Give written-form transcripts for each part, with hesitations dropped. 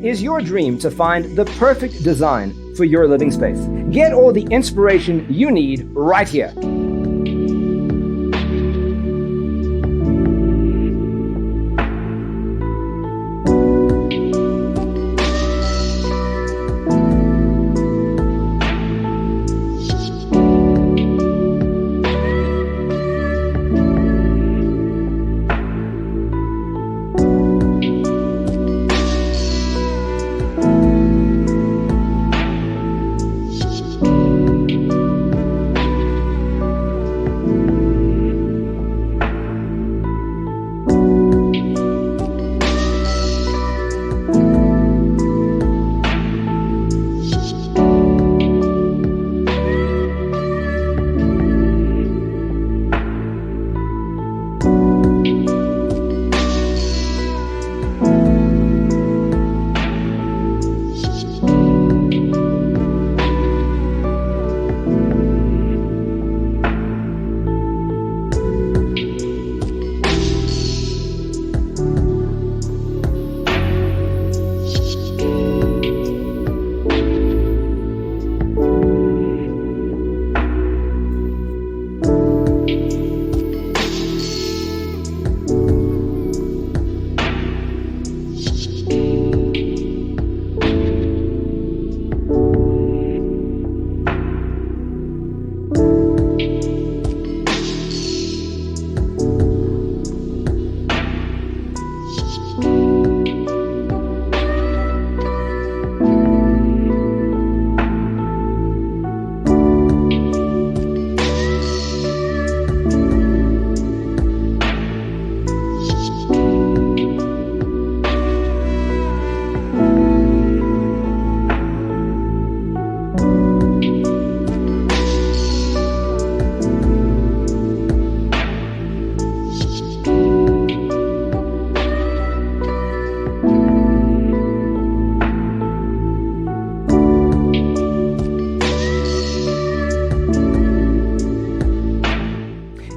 is your dream to find the perfect design for your living space. Get all the inspiration you need right here.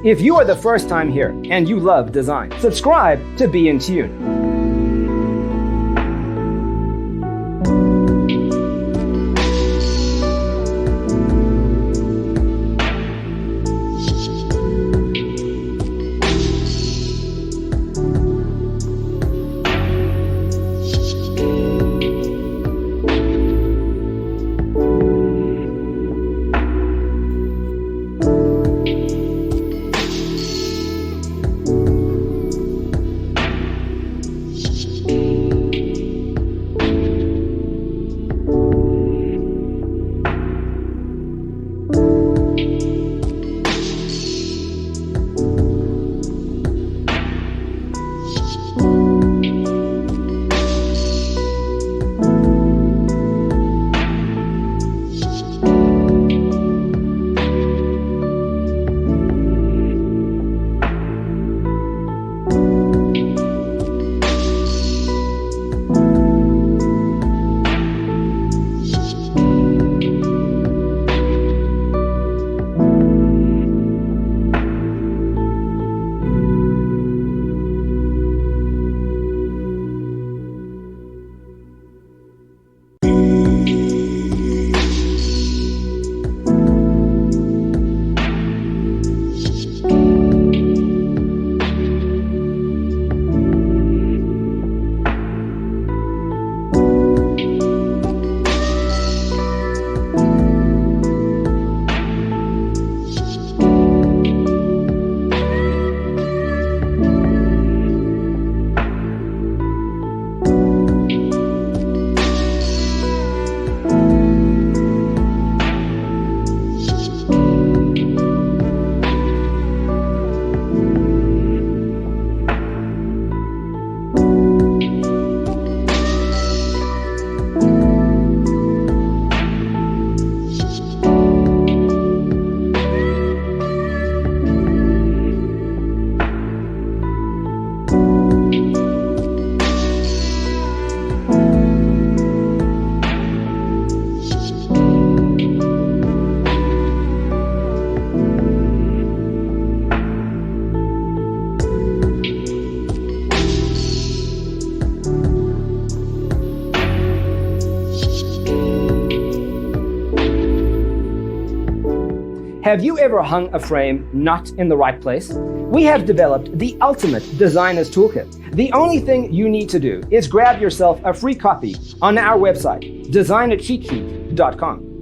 If you are the first time here and you love design, subscribe to Be in Tune. Have you ever hung a frame not in the right place? We have developed the ultimate designer's toolkit. The only thing you need to do is grab yourself a free copy on our website, designercheatsheet.com.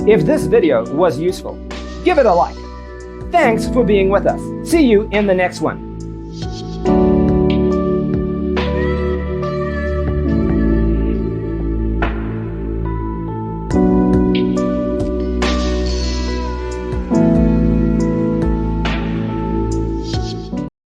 If this video was useful, give it a like. Thanks for being with us. See you in the next one.